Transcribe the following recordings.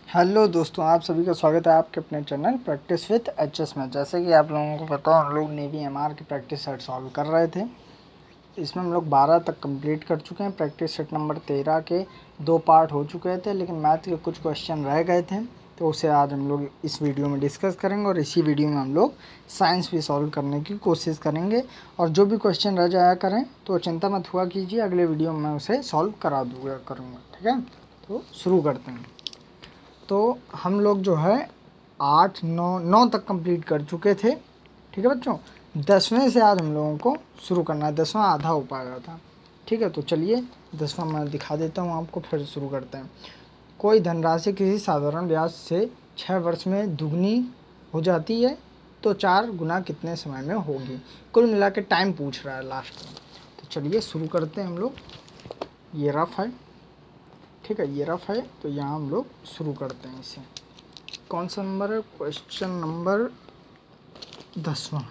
Hello दोस्तों, आप सभी का स्वागत है आपके अपने चैनल प्रैक्टिस विद एचएस में। जैसे कि आप लोगों को पता है, हम लोग नेवी एमआर की प्रैक्टिस सेट सॉल्व कर रहे थे। इसमें हम लोग 12 तक कंप्लीट कर चुके हैं। प्रैक्टिस सेट नंबर 13 के 2 पार्ट हो चुके थे, लेकिन मैथ के कुछ क्वेश्चन रह गए थे, तो उसे आज हम लोग इस वीडियो में डिस्कस करेंगे। और इसी वीडियो में हम लोग साइंस भी सॉल्व करने की कोशिश करेंगे। और जो भी क्वेश्चन रह जाया करें तो चिंता मत हुआ कीजिए, अगले वीडियो में मैं उसे सॉल्व करा दूँगा करूँगा। ठीक है, तो शुरू करते हैं। तो हम लोग जो है 8 9 तक कंप्लीट कर चुके थे। ठीक है बच्चों, 10वें से आज हम लोगों को शुरू करना है। 10वां आधा हो पाया था। ठीक है, तो चलिए 10वां मैं दिखा देता हूँ आपको, फिर शुरू करते हैं। कोई धनराशि किसी साधारण ब्याज से 6 वर्ष में दुगनी हो जाती है, तो 4 गुना कितने समय में होगी। कुल मिला के टाइम पूछ रहा है लास्ट में। तो चलिए शुरू करते हैं हम लोग। ये रफ है, ठीक है, ये रफ है। तो यहाँ हम लोग शुरू करते हैं इसे। कौन सा नंबर है? क्वेश्चन नंबर 10वां।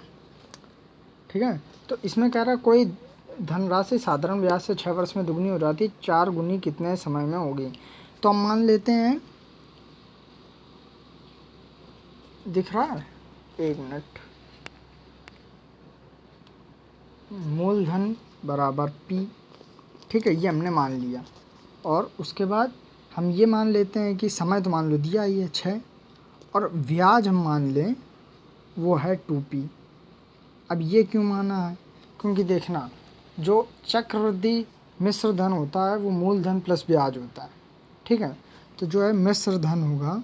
ठीक है, तो इसमें कह रहा है कोई धनराशि साधारण ब्याज से 6 वर्ष में दुगनी हो जाती, 4 गुनी कितने समय में होगी। तो हम मान लेते हैं, दिख रहा है, एक मिनट, मूलधन बराबर P। ठीक है, ये हमने मान लिया। और उसके बाद हम ये मान लेते हैं कि समय तो मान लो दिया ही है 6, और ब्याज हम मान लें वो है 2P। अब ये क्यों माना है? क्योंकि देखना, जो चक्रवृद्धि मिश्र धन होता है वो मूलधन प्लस ब्याज होता है। ठीक है, तो जो है मिश्र धन होगा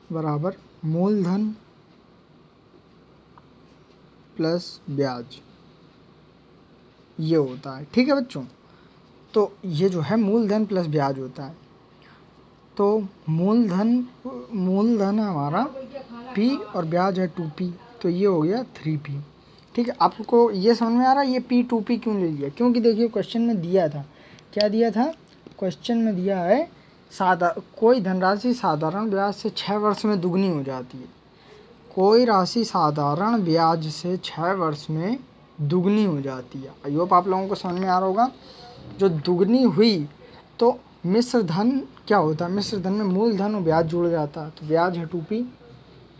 बराबर मूलधन प्लस ब्याज, ये होता है। ठीक है बच्चों, तो ये जो है मूलधन प्लस ब्याज होता है। तो मूलधन हमारा P और ब्याज है 2P, तो ये हो गया 3P। ठीक है, आपको ये समझ में आ रहा है ये P 2P क्यों ले लिया? क्योंकि देखिए क्वेश्चन में दिया था, क्या दिया था? क्वेश्चन में दिया है कोई धनराशि साधारण ब्याज से 6 वर्ष में दुगनी हो जाती है। कोई राशि साधारण ब्याज से 6 वर्ष में दुगनी हो जाती है। आई होप आप लोगों को समझ में आ रहा होगा। जो दुगनी हुई तो मिश्र धन क्या होता है? मिश्र धन में मूलधन और ब्याज जुड़ जाता है, तो ब्याज है 2P,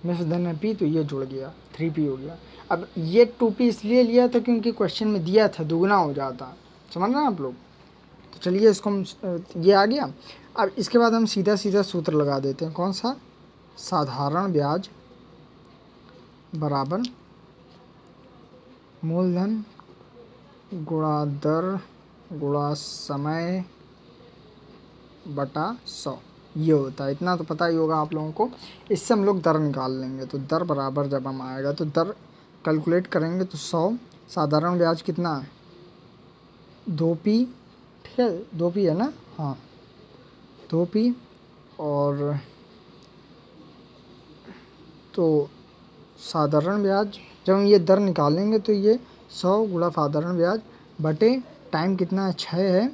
मिश्र धन है P, तो ये जुड़ गया 3P हो गया। अब ये 2P इसलिए लिया था क्योंकि क्वेश्चन में दिया था दुगना हो जाता, समझ रहे हैं आप लोग। तो चलिए इसको हम, ये आ गया। अब इसके बाद हम सीधा सीधा सूत्र लगा देते हैं। कौन सा? साधारण ब्याज बराबर मूलधन गुणा दर गुणा समय बटा 100, ये होता है। इतना तो पता ही होगा आप लोगों को। इससे हम लोग दर निकाल लेंगे। तो दर बराबर जब हम आएगा तो दर कैलकुलेट करेंगे तो 100, साधारण ब्याज कितना है? 2P। ठीक है, 2P है ना? हाँ, 2P। और तो साधारण ब्याज जब हम ये दर निकालेंगे तो ये 100 गुणा साधारण ब्याज बटे टाइम कितना है? 6 है,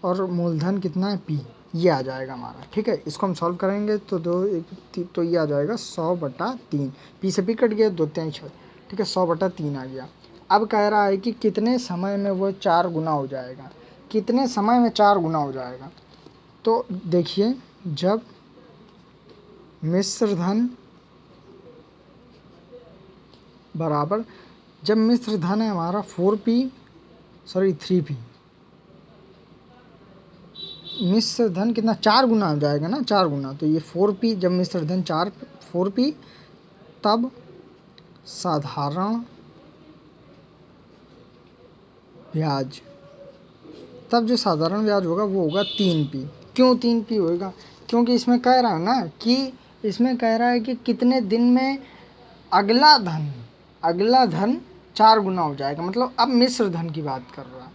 और मूलधन कितना है? P, ये आ जाएगा हमारा। ठीक है, इसको हम सॉल्व करेंगे तो तो ये आ जाएगा 100/3। P से P कट गया, 2 3 6। ठीक है, 100/3 आ गया। अब कह रहा है कि कितने समय में वो 4 गुना हो जाएगा। कितने समय में 4 गुना हो जाएगा? तो देखिए, जब मिश्र धन बराबर, जब मिश्र धन है हमारा 3P, मिश्र धन कितना? 4 गुना हो जाएगा ना, 4 गुना। तो ये 4P, जब मिश्र धन 4P, तब साधारण ब्याज, तब जो साधारण ब्याज होगा वो होगा 3P। क्यों 3P होगा? क्योंकि इसमें कह रहा है ना कि इसमें कह रहा है कि कितने दिन में अगला धन 4 गुना हो जाएगा। मतलब अब मिश्र धन की बात कर रहा है,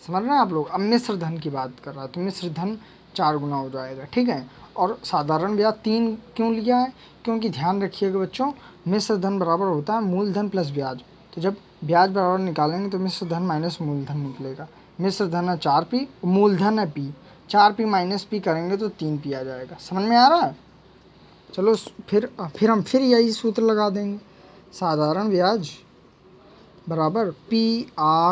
समझ रहे हैं आप लोग। अब मिश्र धन की बात कर रहा है, तो मिश्र धन 4 गुना हो जाएगा। ठीक है, और साधारण ब्याज 3 क्यों लिया है? क्योंकि ध्यान रखिएगा बच्चों, मिश्र धन बराबर होता है मूलधन प्लस ब्याज। तो जब ब्याज बराबर निकालेंगे तो मिश्र धन माइनस मूलधन निकलेगा। मिश्र धन है 4P, मूलधन है P, 4P माइनस P करेंगे तो 3P आ जाएगा। समझ में आ रहा है? चलो फिर हम यही सूत्र लगा देंगे। साधारण ब्याज बराबर PR/T/100।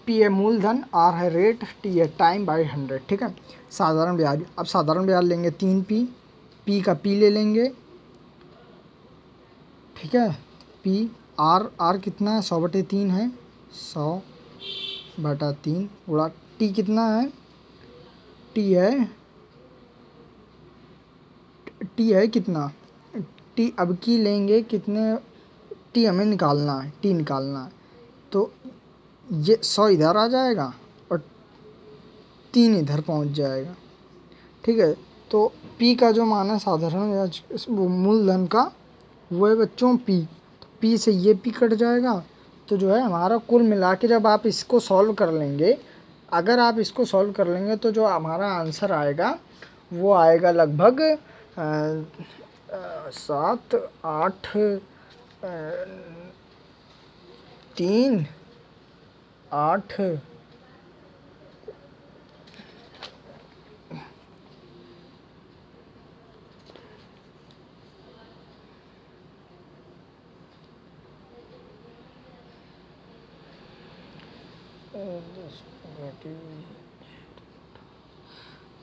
पी है मूलधन, आर है रेट, टी है टाइम बाय 100। ठीक है, साधारण ब्याज। अब साधारण ब्याज लेंगे 3p, पी का पी ले लेंगे। ठीक है, पी आर कितना है 100/3 है, 100/3 गुणा टी कितना है, टी है कितना, टी अब की लेंगे कितने, टी हमें निकालना है, टी निकालना है। तो ये 100 इधर आ जाएगा और 3 इधर पहुंच जाएगा। ठीक है, तो पी का जो मान है साधारण ब्याज वो मूलधन का, वो है बच्चों पी। तो पी से ये पी कट जाएगा, तो जो है हमारा कुल मिला के जब आप इसको सॉल्व कर लेंगे, अगर आप इसको सॉल्व कर लेंगे तो जो हमारा आंसर आएगा वो आएगा लगभग 7 8 3 8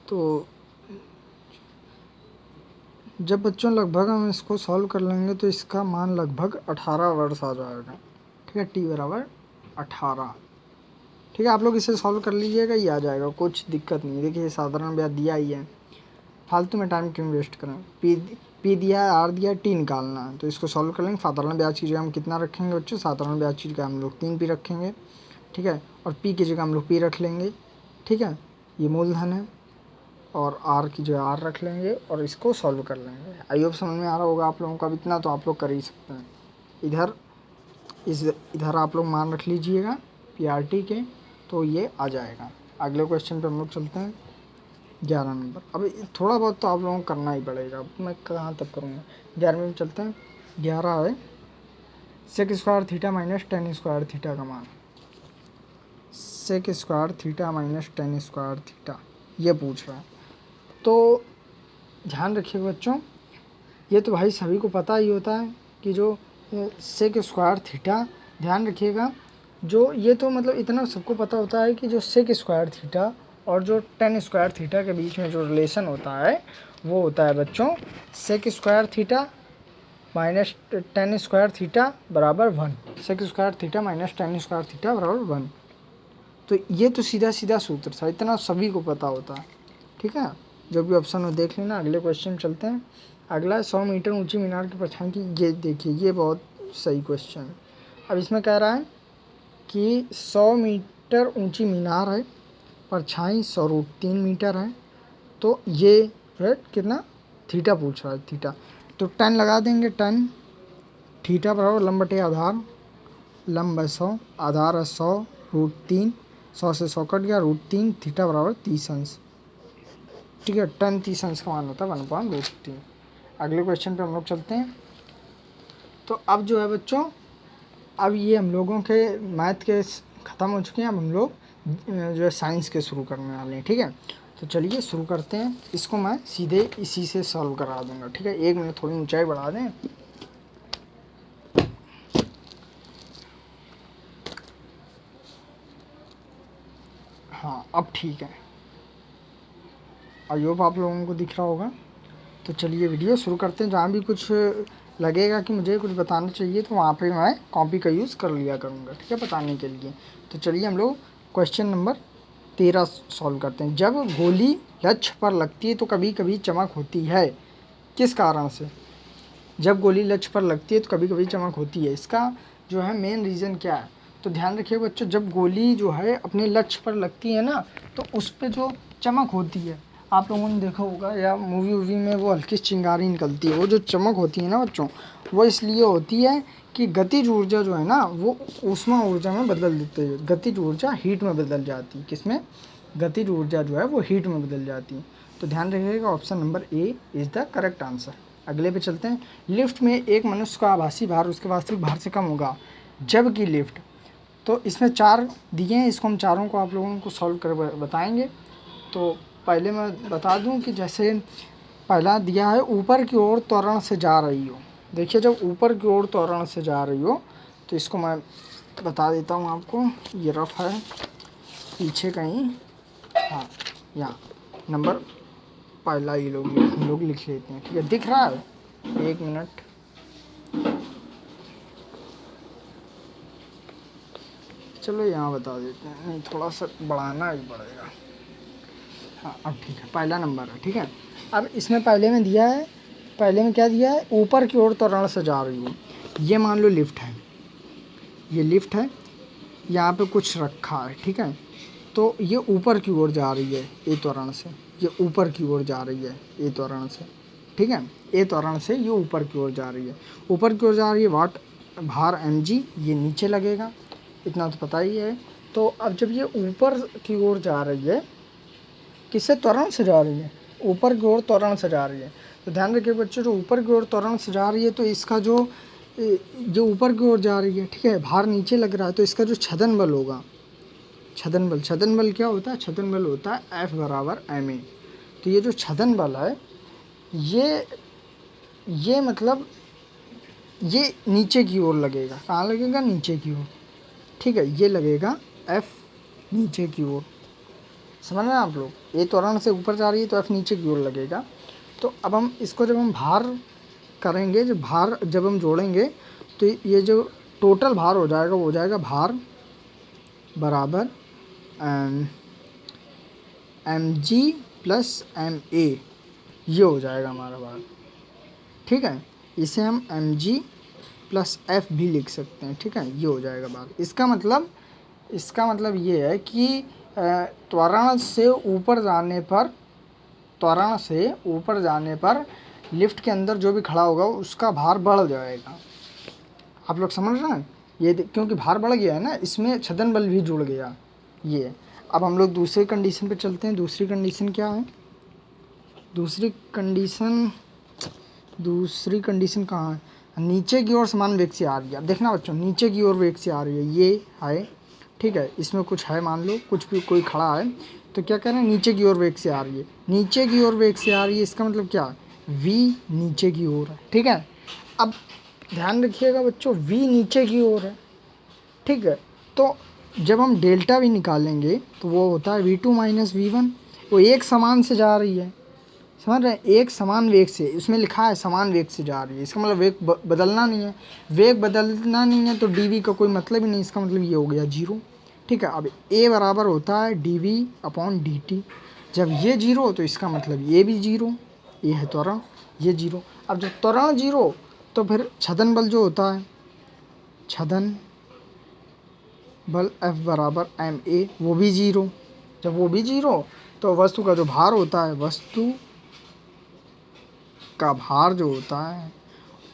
तो जब बच्चों लगभग हम इसको सॉल्व कर लेंगे तो इसका मान लगभग 18 वर्ष आ जाएगा। ठीक है, t बराबर 18। ठीक है, आप लोग इसे सॉल्व कर लीजिएगा, ये आ जाएगा, कुछ दिक्कत नहीं। देखिए साधारण ब्याज दिया ही है, फालतू में टाइम क्यों वेस्ट करें। पी दिया है, आर दिया है, टी निकालना है, तो इसको सॉल्व कर लेंगे। साधारण ब्याज की जगह हम कितना रखेंगे बच्चों, साधारण ब्याज की जगह हम लोग 3p रखेंगे। ठीक है, और पी की जगह हम लोग p रख लेंगे। ठीक है, ये मूलधन है, और आर की जगह आर रख लेंगे और इसको सॉल्व कर लेंगे। आई होप समझ में आ रहा होगा आप लोगों का। इतना तो आप लोग कर ही सकते हैं। इधर आप लोग मान रख लीजिएगा PRT के, तो ये आ जाएगा। अगले क्वेश्चन पे हम लोग चलते हैं, 11 नंबर। अब थोड़ा बहुत तो आप लोगों को करना ही पड़ेगा, मैं कहाँ तक करूँगा। 11वें में चलते हैं। 11 है sec square theta minus tan square theta का मान। Sec square theta minus tan square theta ये पूछ रहा है। तो ध्यान रखिएगा बच्चों, ये तो भाई सभी को पता ही होता है कि जो सेक स्क्वायर थीटा, ध्यान रखिएगा, जो ये तो मतलब इतना सबको पता होता है कि जो सेक स्क्वायर थीटा और जो टेन स्क्वायर थीटा के बीच में जो रिलेशन होता है वो होता है बच्चों sec square theta minus tan square theta बराबर 1। Sec square theta minus tan square theta बराबर 1। तो ये तो सीधा सीधा सूत्र था, इतना सभी को पता होता है। ठीक है, जो भी ऑप्शन हो देख लेना। अगले क्वेश्चन चलते हैं। अगला 100 मीटर ऊंची मीनार की परछाई की, ये देखिए ये बहुत सही क्वेश्चन है। अब इसमें कह रहा है कि 100 मीटर ऊंची मीनार है, परछाई 100√3 मीटर है, तो ये है कितना, थीटा पूछ रहा है, थीटा। तो 10 लगा देंगे, 10 थीटा बराबर लंब बटे आधार, लंब है 100, आधार है 100√3, 100 से 100 कट गया, √3, थीटा बराबर 30 अंश। ठीक है, 10 30 अंश का मान होता है 1/√3। अगले क्वेश्चन पे हम लोग चलते हैं। तो अब जो है बच्चों, अब ये हम लोगों के मैथ के ख़त्म हो चुके हैं, अब हम लोग जो है साइंस के शुरू करने वाले हैं। ठीक है, तो चलिए शुरू करते हैं। इसको मैं सीधे इसी से सॉल्व करा दूंगा। ठीक है, 1 मिनट थोड़ी ऊंचाई बढ़ा दें। हाँ अब ठीक है, आई होप आप लोगों को दिख रहा होगा। तो चलिए वीडियो शुरू करते हैं। जहाँ भी कुछ लगेगा कि मुझे कुछ बताना चाहिए तो वहाँ पे मैं कॉपी का यूज़ कर लिया करूँगा। ठीक है, बताने के लिए। तो चलिए हम लोग क्वेश्चन नंबर 13 सॉल्व करते हैं। जब गोली लक्ष्य पर लगती है तो कभी कभी चमक होती है, किस कारण से। जब गोली लक्ष्य पर लगती है तो कभी कभी चमक होती है, इसका जो है मेन रीज़न क्या है। तो ध्यान रखिए बच्चों, जब गोली जो है अपने लक्ष्य पर लगती है ना, तो उस पर जो चमक होती है, आप लोगों ने देखा होगा या मूवी वूवी में वो हल्की चिंगारी निकलती है, वो जो चमक होती है ना बच्चों, वो इसलिए होती है कि गतिज ऊर्जा जो है ना वो ऊष्मा ऊर्जा में बदल देती है। गतिज ऊर्जा हीट में बदल जाती है। किसमें, गतिज ऊर्जा जो है वो हीट में बदल जाती है। तो ध्यान रखिएगा, option number A is the correct answer. अगले पे चलते हैं। लिफ्ट में एक मनुष्य का आभासी भार उसके वास्तविक भार से कम होगा जबकि लिफ्ट, तो इसमें 4 दिए हैं, इसको हम चारों को आप लोगों को सॉल्व कर बताएंगे। तो पहले मैं बता दूं कि जैसे पहला दिया है ऊपर की ओर त्वरण से जा रही हो। देखिए जब ऊपर की ओर त्वरण से जा रही हो तो इसको मैं बता देता हूं आपको, ये रफ है, पीछे कहीं, हाँ यहाँ नंबर पहला ये लोग हम लोग लिख लेते हैं, ठीक है। दिख रहा है? 1 मिनट, चलो यहाँ बता देते हैं, नहीं थोड़ा सा बढ़ाना ही पड़ेगा। हाँ अब ठीक है, पहला नंबर है, ठीक है। अब इसमें पहले में दिया है, पहले में क्या दिया है, ऊपर की ओर त्वरण से जा रही हूँ। ये मान लो लिफ्ट है, ये लिफ्ट है, यहाँ पे कुछ रखा है, ठीक है। तो ये ऊपर की ओर जा रही है ए त्वरण से, ये ऊपर की ओर जा रही है ए त्वरण से, ठीक है। ए त्वरण से ये ऊपर की ओर जा रही है, ऊपर की ओर जा रही है, वाट भार mg, ये नीचे लगेगा, इतना तो पता ही है। तो अब जब ये ऊपर की ओर जा रही है, किससे, त्वरण से जा रही है, ऊपर की ओर त्वरण से जा रही है। तो ध्यान रखिए बच्चों, जो ऊपर की ओर त्वरण से जा रही है, तो इसका जो ऊपर की ओर जा रही है, ठीक है, भार नीचे लग रहा है, तो इसका जो छदन बल होगा, छदन बल क्या होता है, छदन बल होता है F बराबर ma। तो ये जो छदन बल है, ये मतलब ये नीचे की ओर लगेगा, कहाँ लगेगा, नीचे की ओर, ठीक है। ये लगेगा F नीचे की ओर, समझ रहे हैं आप लोग। ये त्वरण से ऊपर जा रही है तो F नीचे की ओर लगेगा। तो अब हम इसको जब हम भार करेंगे, जब हम जोड़ेंगे, तो ये जो टोटल भार हो जाएगा वो हो जाएगा भार बराबर mg प्लस ma, ये हो जाएगा हमारा भार, ठीक है। इसे हम mg प्लस f भी लिख सकते हैं, ठीक है, ये हो जाएगा भार। इसका मतलब ये है कि त्वरण से ऊपर जाने पर लिफ्ट के अंदर जो भी खड़ा होगा उसका भार बढ़ जाएगा। आप लोग समझ रहे हैं? ये क्योंकि भार बढ़ गया है ना, इसमें छदन बल भी जुड़ गया ये। अब हम लोग दूसरी कंडीशन पे चलते हैं। दूसरी कंडीशन क्या है, दूसरी कंडीशन कहाँ है, नीचे की ओर समान वेग से आ रही है। अब देखना बच्चों, नीचे की ओर वेग से आ रही है, ये है, ठीक है। इसमें कुछ है, मान लो कुछ भी कोई खड़ा है, तो क्या कह रहे हैं, नीचे की ओर वेग से आ रही है, नीचे की ओर वेग से आ रही है, इसका मतलब क्या है, v नीचे की ओर है, ठीक है। अब ध्यान रखिएगा बच्चों, v नीचे की ओर है, ठीक है। तो जब हम डेल्टा भी निकालेंगे तो वो होता है v2 माइनस v1, वो एक समान से जा रही है, समझ रहे हैं, एक समान वेग से, उसमें लिखा है समान वेग से जा रही है, इसका मतलब वेग बदलना नहीं है, वेग बदलना नहीं है तो dv का कोई मतलब ही नहीं, इसका मतलब ये हो गया 0, ठीक है। अब a बराबर होता है dv अपॉन dt, जब ये 0 तो इसका मतलब ये भी 0, ये है त्वरण, ये 0। अब जब त्वरण 0 तो फिर छदन बल जो होता है, छदन बल F बराबर ma, वो भी 0। जब वो भी 0 तो वस्तु का जो भार होता है, वस्तु का भार जो होता है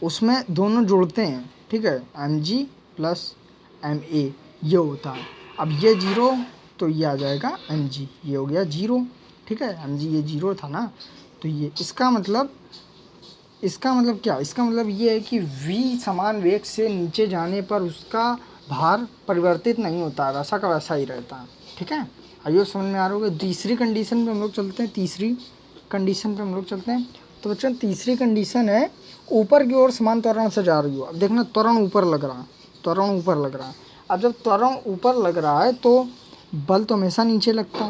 उसमें दोनों जुड़ते हैं, ठीक है, mg प्लस ma, ये होता है। अब ये 0 तो ये आ जाएगा mg, ये हो गया 0, ठीक है, mg ये 0 था ना, तो ये इसका मतलब क्या, इसका मतलब ये है कि v समान वेग से नीचे जाने पर उसका भार परिवर्तित नहीं होता है, वैसा का वैसा ही रहता है, ठीक है। आइए समझ में आ रहा होगा। तीसरी कंडीशन पे हम लोग चलते हैं, तो बच्चों तीसरी कंडीशन है, ऊपर की ओर समान त्वरण से जा रही हो। अब देखना, त्वरण ऊपर लग रहा है, अब जब त्वरण ऊपर लग रहा है तो बल तो हमेशा नीचे लगता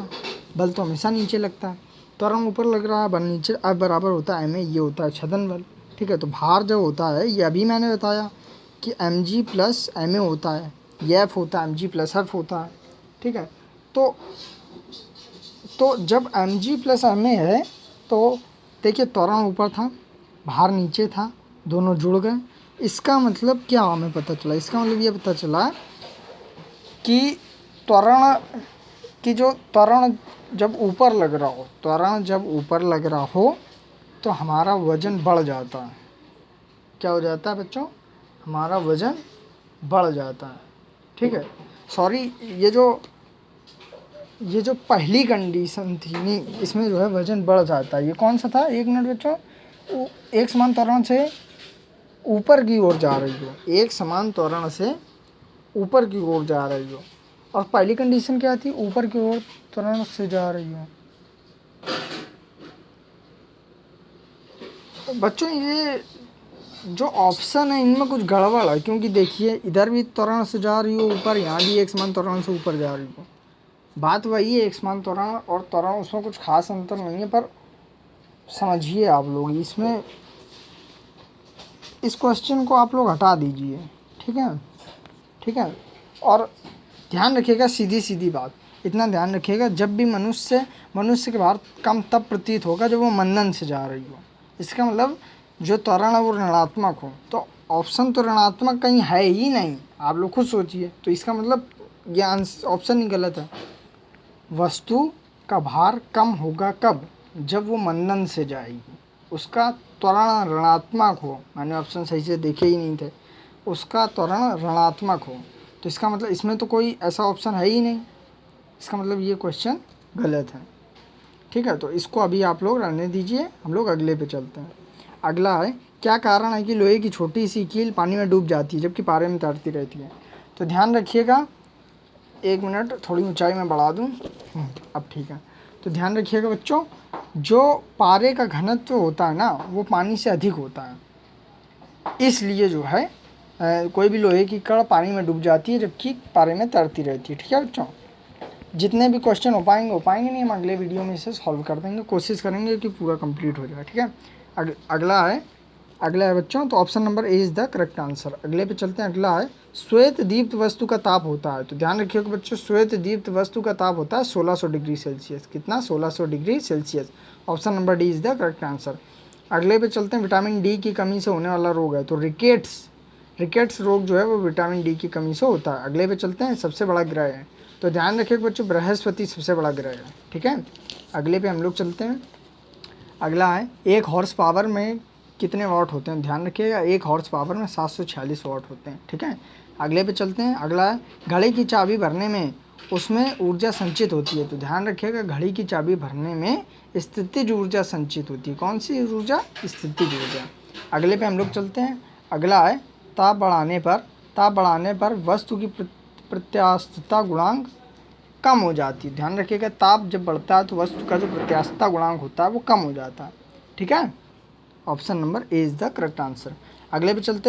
है, त्वरण ऊपर लग रहा है, बल नीचे, अब बराबर होता है ma, ये होता है छदन बल, ठीक है। तो भार जब होता है, ये अभी मैंने बताया कि mg प्लस ma होता है, ये f होता है, mg प्लस f होता है, ठीक है। तो जब mg प्लस ma है तो देखिए, त्वरण ऊपर था, भार नीचे था, दोनों जुड़ गए। इसका मतलब क्या हमें पता चला, इसका मतलब ये पता चला कि त्वरण जब ऊपर लग रहा हो, तो हमारा वजन बढ़ जाता है। क्या हो जाता है बच्चों, हमारा वजन बढ़ जाता है, ठीक है। सॉरी, ये जो पहली कंडीशन थी, नहीं, इसमें जो है वजन बढ़ जाता है। ये कौन सा था, एक मिनट बच्चों, एक समान त्वरण से ऊपर की ओर जा रही हो, एक समान त्वरण से ऊपर की ओर जा रही हो, और पहली कंडीशन क्या थी, ऊपर की ओर त्वरण से जा रही हो। तो बच्चों ये जो ऑप्शन है इनमें कुछ गड़बड़ है, क्योंकि देखिए इधर भी त्वरण से जा रही हो ऊपर, यहाँ भी एक समान त्वरण से ऊपर जा रही हो, बात वही है, एक समान त्वरण और त्वरण, उसमें कुछ खास अंतर नहीं है, पर समझिए आप लोग इसमें इस क्वेश्चन को आप लोग हटा दीजिए, ठीक है, ठीक है। और ध्यान रखिएगा, सीधी सीधी बात, इतना ध्यान रखिएगा, जब भी मनुष्य के भार कम तब प्रतीत होगा जब वो मंदन से जा रही हो। इसका मतलब जो त्वरण है वो ऋणात्मक हो, तो ऑप्शन तो ऋणात्मक कहीं है ही नहीं, आप लोग खुद सोचिए। तो इसका मतलब ये ऑप्शन ही गलत है। वस्तु का भार कम होगा कब? जब वो मंदन से जाएगी। उसका त्वरण ऋणात्मक हो, मैंने ऑप्शन सही से देखे ही नहीं थे, उसका त्वरण ऋणात्मक हो, तो इसका मतलब इसमें तो कोई ऐसा ऑप्शन है ही नहीं, इसका मतलब ये क्वेश्चन गलत है, ठीक है। तो इसको अभी आप लोग रहने दीजिए, हम लोग अगले पे चलते हैं। अगला है, क्या कारण है कि लोहे की छोटी सी कील पानी में डूब जाती है जबकि पारे में तैरती रहती है? तो ध्यान रखिएगा, 1 मिनट थोड़ी ऊंचाई में बढ़ा दूँ, अब ठीक है। तो ध्यान रखिएगा बच्चों, जो पारे का घनत्व होता है ना वो पानी से अधिक होता है, इसलिए जो है कोई भी लोहे की कड़ पानी में डूब जाती है जबकि पारे में तैरती रहती है, ठीक है बच्चों। जितने भी क्वेश्चन हो पाएंगे नहीं, हम अगले वीडियो में इसे सॉल्व कर देंगे, कोशिश करेंगे कि पूरा कंप्लीट हो जाए, ठीक है। अगला है बच्चों, तो option number A is the correct answer. अगले पे चलते हैं। अगला है, श्वेत दीप्त वस्तु का ताप होता है। तो ध्यान रखिएगा बच्चों, श्वेत दीप्त वस्तु का ताप होता है 1600 डिग्री सेल्सियस। कितना? 1600 degree Celsius. Option number D is the correct answer. अगले पे चलते हैं, विटामिन डी की कमी से होने वाला रोग है। तो रिकेट्स रोग जो है वो विटामिन डी की कमी से होता है। अगले पे चलते हैं, सबसे बड़ा ग्रह है। तो ध्यान रखिएगा बच्चों, बृहस्पति सबसे बड़ा ग्रह है, ठीक है। अगले पे हम लोग चलते हैं। अगला है, 1 हॉर्स पावर में कितने वाट होते हैं? ध्यान रखिएगा, 1 हॉर्स पावर में 746 वाट होते हैं, ठीक है। अगले पे चलते हैं। अगला है, घड़ी की चाबी भरने में उसमें ऊर्जा संचित होती है। तो ध्यान रखिएगा, घड़ी की चाबी भरने में स्थितिज ऊर्जा संचित होती है। कौन सी ऊर्जा? स्थितिज ऊर्जा। अगले पे हम लोग चलते हैं। अगला है, ताप बढ़ाने पर वस्तु की प्रत्यास्थता गुणांक कम हो जाती है। ध्यान रखिएगा, ताप जब बढ़ता है तो वस्तु का जो प्रत्यास्थता गुणांक होता है वो कम हो जाता है, ठीक है। Option number A is the correct answer. अगले पे चलते